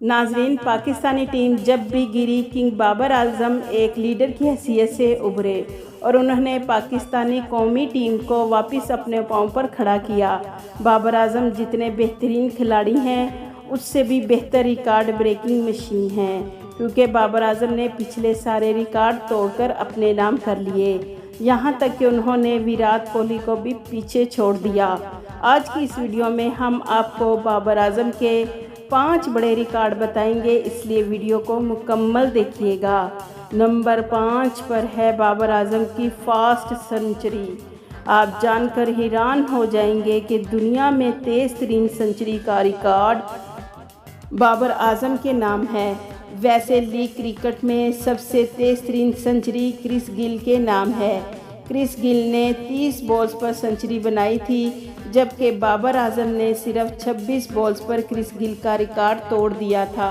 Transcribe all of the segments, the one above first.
नाजरीन, पाकिस्तानी टीम जब भी गिरी, किंग बाबर आजम एक लीडर की हैसियत से उभरे और उन्होंने पाकिस्तानी कौमी टीम को वापस अपने पांव पर खड़ा किया। बाबर आजम जितने बेहतरीन खिलाड़ी हैं, उससे भी बेहतर रिकॉर्ड ब्रेकिंग मशीन हैं, क्योंकि बाबर आजम ने पिछले सारे रिकॉर्ड तोड़कर अपने नाम कर लिए। यहाँ तक कि उन्होंने विराट कोहली को भी पीछे छोड़ दिया। आज की इस वीडियो में हम आपको बाबर आजम के 5 बड़े रिकॉर्ड बताएंगे, इसलिए वीडियो को मुकम्मल देखिएगा। नंबर 5 पर है बाबर आजम की फास्ट सेंचुरी। आप जानकर हैरान हो जाएंगे कि दुनिया में तेज़ तरीन सेंचुरी का रिकॉर्ड बाबर आजम के नाम है। वैसे लीग क्रिकेट में सबसे तेज़ तरीन सेंचुरी क्रिस गिल के नाम है। क्रिस गिल ने 30 बॉल्स पर सेंचुरी बनाई थी, जबकि बाबर आजम ने सिर्फ 26 बॉल्स पर क्रिस गिल का रिकॉर्ड तोड़ दिया था।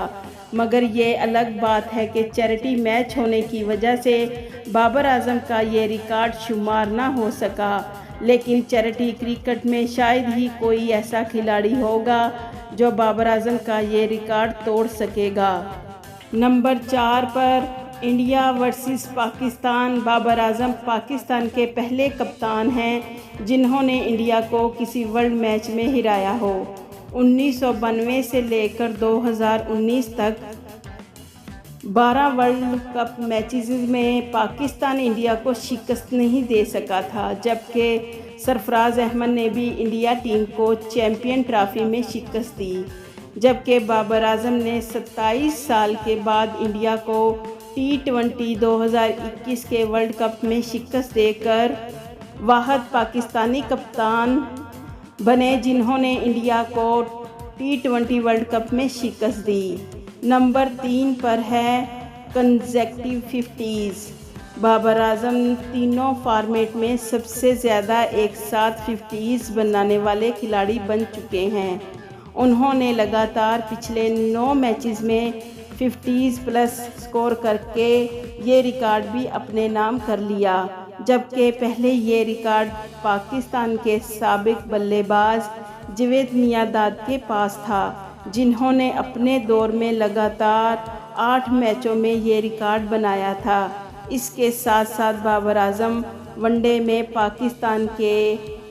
मगर ये अलग बात है कि चैरिटी मैच होने की वजह से बाबर आजम का ये रिकॉर्ड शुमार ना हो सका, लेकिन चैरिटी क्रिकेट में शायद ही कोई ऐसा खिलाड़ी होगा जो बाबर आजम का ये रिकॉर्ड तोड़ सकेगा। नंबर 4 पर इंडिया वर्सेस पाकिस्तान। बाबर आजम पाकिस्तान के पहले कप्तान हैं जिन्होंने इंडिया को किसी वर्ल्ड मैच में हराया हो। 1992 से लेकर 2019 तक 12 वर्ल्ड कप मैचेस में पाकिस्तान इंडिया को शिकस्त नहीं दे सका था, जबकि सरफराज अहमद ने भी इंडिया टीम को चैंपियन ट्रॉफी में शिकस्त दी। जबकि बाबर आजम ने 27 साल के बाद इंडिया को T20 2021 के वर्ल्ड कप में शिकस्त देकर वाहिद पाकिस्तानी कप्तान बने जिन्होंने इंडिया को T20 वर्ल्ड कप में शिकस्त दी। नंबर 3 पर है कंसेक्यूटिव 50s। बाबर आजम तीनों फॉर्मेट में सबसे ज़्यादा एक साथ 50s बनाने वाले खिलाड़ी बन चुके हैं। उन्होंने लगातार पिछले 9 मैचेस में 50s प्लस स्कोर करके ये रिकॉर्ड भी अपने नाम कर लिया, जबकि पहले ये रिकॉर्ड पाकिस्तान के साबिक बल्लेबाज जावेद मियांदाद के पास था, जिन्होंने अपने दौर में लगातार 8 मैचों में ये रिकॉर्ड बनाया था। इसके साथ साथ बाबर आजम वनडे में पाकिस्तान के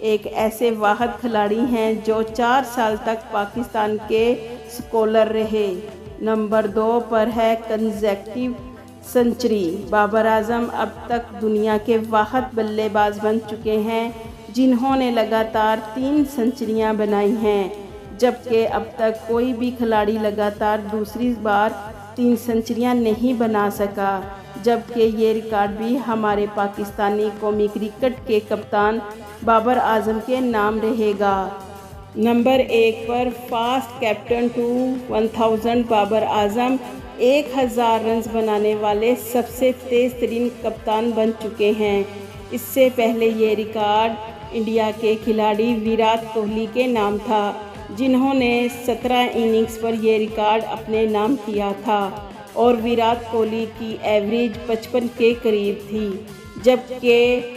एक ऐसे वाहिद खिलाड़ी हैं जो 4 साल तक पाकिस्तान के स्कोलर रहे। नंबर 2 पर है कंसेक्यूटिव सेंचुरी। बाबर आजम अब तक दुनिया के वाहिद बल्लेबाज बन चुके हैं जिन्होंने लगातार 3 सेंचुरियां बनाई हैं, जबकि अब तक कोई भी खिलाड़ी लगातार दूसरी बार 3 सेंचुरियां नहीं बना सका, जबकि ये रिकॉर्ड भी हमारे पाकिस्तानी कौमी क्रिकेट के कप्तान बाबर आजम के नाम रहेगा। नंबर 1 पर fast captain to 1000। Babar Azam 1000 run बनाने वाले सबसे तेज़ तरीन कप्तान बन चुके हैं। इससे पहले ये रिकॉर्ड इंडिया के खिलाड़ी विराट कोहली के नाम था, जिन्होंने 17 इनिंग्स पर यह रिकॉर्ड अपने नाम किया था और विराट कोहली की एवरेज 55 के करीब थी। जबकि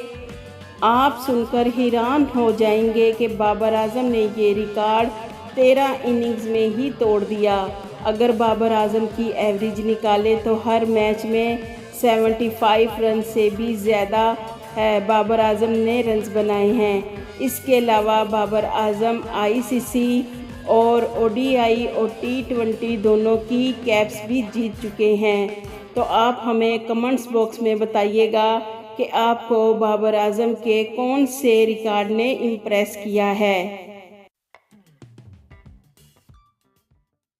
आप सुनकर हैरान हो जाएंगे कि बाबर आजम ने ये रिकॉर्ड 13 इनिंग्स में ही तोड़ दिया। अगर बाबर आजम की एवरेज निकाले तो हर मैच में 75 रन से भी ज़्यादा है बाबर आजम ने रन्स बनाए हैं। इसके अलावा बाबर आजम ICC और ODI और T20 दोनों की कैप्स भी जीत चुके हैं। तो आप हमें कमेंट्स बॉक्स में बताइएगा कि आपको बाबर आजम के कौन से रिकॉर्ड ने इम्प्रेस किया है।